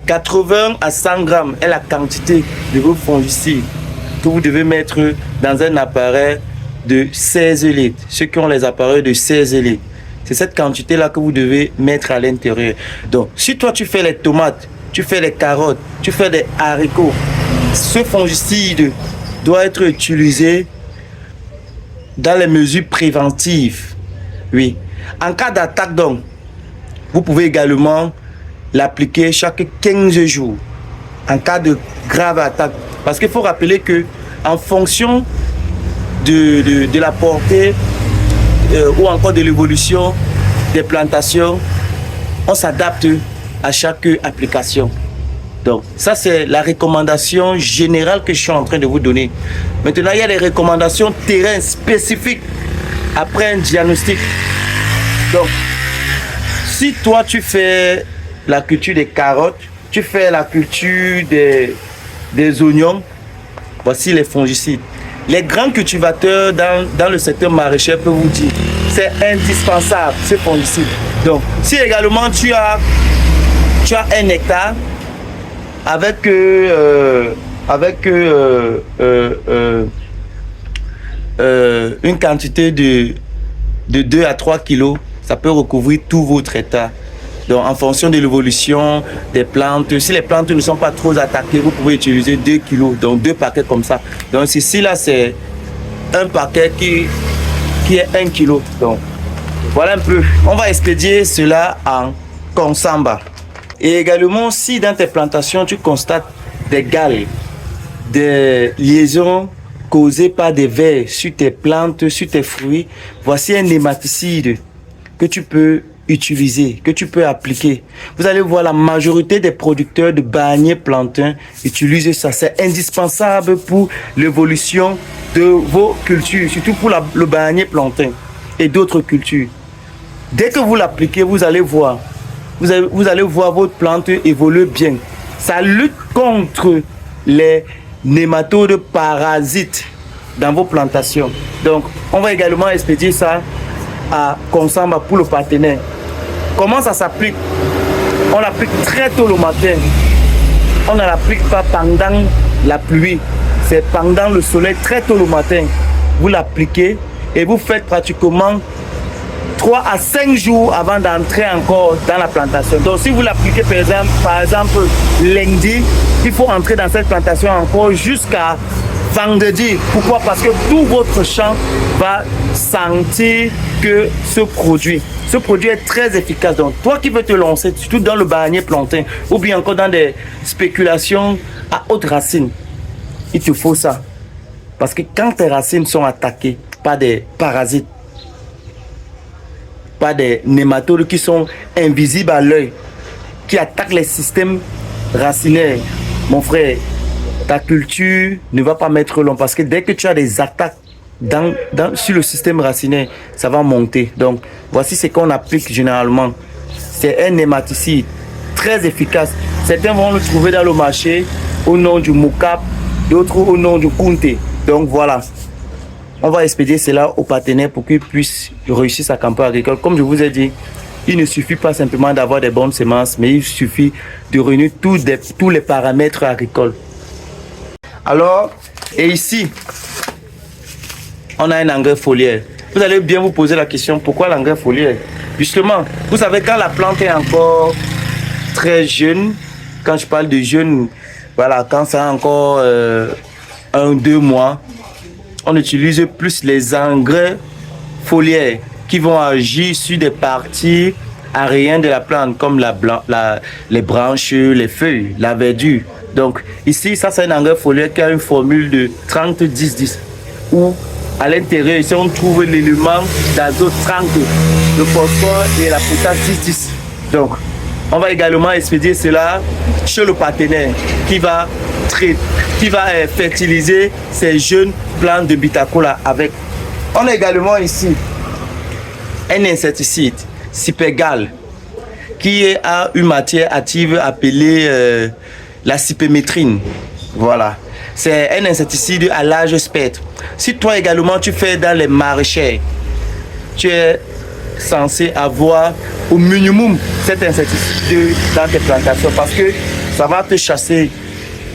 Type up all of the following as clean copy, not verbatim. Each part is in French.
80 à 100 grammes est la quantité de vos fongicides que vous devez mettre dans un appareil de 16 litres. Ceux qui ont les appareils de 16 litres. C'est cette quantité-là que vous devez mettre à l'intérieur. Donc, si toi tu fais les tomates, tu fais les carottes, tu fais des haricots, ce fongicide doit être utilisé dans les mesures préventives. Oui. En cas d'attaque, donc, vous pouvez également l'appliquer chaque 15 jours. En cas de grave attaque. Parce qu'il faut rappeler que en fonction de la portée ou encore de l'évolution des plantations, on s'adapte à chaque application. Donc, ça, c'est la recommandation générale que je suis en train de vous donner. Maintenant, il y a des recommandations terrain spécifiques après un diagnostic. Donc, si toi, tu fais la culture des carottes, tu fais la culture des oignons, voici les fongicides. Les grands cultivateurs dans le secteur maraîcher peuvent vous dire c'est indispensable, ce fongicide. Donc, si également tu as un hectare avec une quantité de 2 à 3 kilos, ça peut recouvrir tout votre hectare. Donc, en fonction de l'évolution des plantes, si les plantes ne sont pas trop attaquées, vous pouvez utiliser 2 kilos, donc 2 paquets comme ça. Donc, ici, là, c'est un paquet qui est 1 kilo. Donc, voilà un peu. On va expédier cela en Consamba. Et également, si dans tes plantations, tu constates des galles, des liaisons causées par des vers sur tes plantes, sur tes fruits, voici un nématicide que tu peux utiliser, que tu peux appliquer. Vous allez voir, la majorité des producteurs de bananiers plantains utilisent ça. C'est indispensable pour l'évolution de vos cultures, surtout pour le bananier plantain et d'autres cultures. Dès que vous l'appliquez, vous allez voir votre plante évoluer bien. Ça lutte contre les nématodes parasites dans vos plantations. Donc, on va également expédier ça à Consamba pour le partenaire. Comment ça s'applique? On l'applique très tôt le matin. On ne l'applique pas pendant la pluie. C'est pendant le soleil, très tôt le matin. Vous l'appliquez et vous faites pratiquement 3 à 5 jours avant d'entrer encore dans la plantation. Donc si vous l'appliquez par exemple lundi, il faut entrer dans cette plantation encore jusqu'à vendredi. Pourquoi? Parce que tout votre champ va sentir que ce produit est très efficace. Donc toi qui veux te lancer, surtout dans le bananier plantain ou bien encore dans des spéculations à haute racine, il te faut ça. Parce que quand tes racines sont attaquées par des parasites, par des nématodes qui sont invisibles à l'œil, qui attaquent les systèmes racinaires, mon frère, ta culture ne va pas mettre long parce que dès que tu as des attaques sur le système racinaire, ça va monter. Donc, voici ce qu'on applique généralement. C'est un nématicide très efficace. Certains vont le trouver dans le marché au nom du Mocap, d'autres au nom du Kunte. Donc, voilà. On va expédier cela au partenaire pour qu'il puisse réussir sa campagne agricole. Comme je vous ai dit, il ne suffit pas simplement d'avoir des bonnes semences, mais il suffit de réunir tous les paramètres agricoles. Alors, et ici, on a un engrais foliaire. Vous allez bien vous poser la question, pourquoi l'engrais foliaire? Justement, vous savez, quand la plante est encore très jeune, quand je parle de jeune, voilà, quand ça a encore 1-2 mois, on utilise plus les engrais foliaires qui vont agir sur des parties aériennes de la plante, comme les branches, les feuilles, la verdure. Donc ici, ça c'est un engrais foliaire qui a une formule de 30-10-10, où à l'intérieur, ici on trouve l'élément d'azote 30, le phosphore et la potasse 10-10. Donc on va également expédier cela chez le partenaire qui va fertiliser ces jeunes plantes de Bitacola avec. On a également ici un insecticide, Cypergal, qui a une matière active appelée la cypermétrine. Voilà. C'est un insecticide à large spectre. Si toi également tu fais dans les maraîchers, tu es censé avoir au minimum cet insecticide dans tes plantations parce que ça va te chasser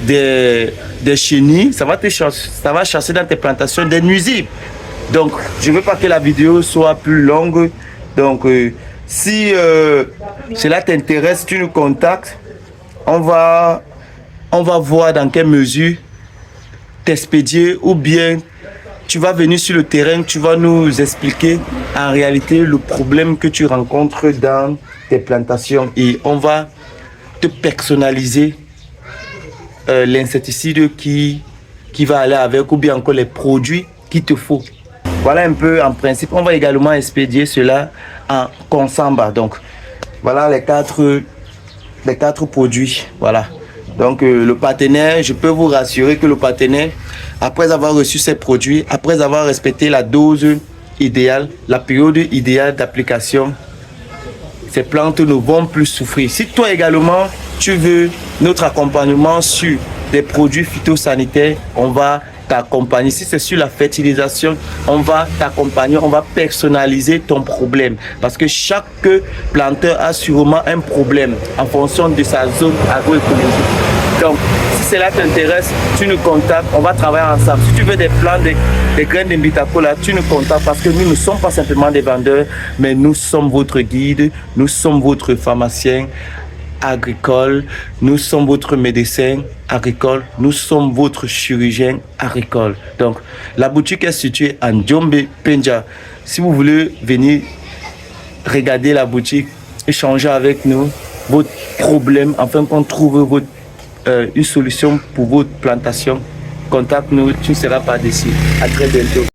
des chenilles, ça va chasser dans tes plantations des nuisibles. Donc, je ne veux pas que la vidéo soit plus longue. Donc, si cela t'intéresse, tu nous contactes. On va voir dans quelle mesure t'expédier ou bien tu vas venir sur le terrain, tu vas nous expliquer en réalité le problème que tu rencontres dans tes plantations et on va te personnaliser l'insecticide qui va aller avec ou bien encore les produits qu'il te faut. Voilà un peu en principe. On va également expédier cela en Consamba. Donc, voilà les quatre produits. Voilà. Donc, le partenaire, je peux vous rassurer que le partenaire, après avoir reçu ces produits, après avoir respecté la dose idéale, la période idéale d'application, ces plantes ne vont plus souffrir. Si toi également, tu veux notre accompagnement sur des produits phytosanitaires, on va t'accompagner. Si c'est sur la fertilisation, on va t'accompagner, on va personnaliser ton problème. Parce que chaque planteur a sûrement un problème en fonction de sa zone agroécologique. Donc, si cela t'intéresse, tu nous contactes, on va travailler ensemble. Si tu veux des plants, des graines de Mbitacola, tu nous contactes parce que nous ne sommes pas simplement des vendeurs, mais nous sommes votre guide, nous sommes votre pharmacien agricole, nous sommes votre médecin agricole, nous sommes votre chirurgien agricole. Donc, la boutique est située à Ndiombe, Penja. Si vous voulez venir regarder la boutique, échanger avec nous, votre problème, afin qu'on trouve une solution pour votre plantation, contacte-nous, tu ne seras pas déçu. À très bientôt.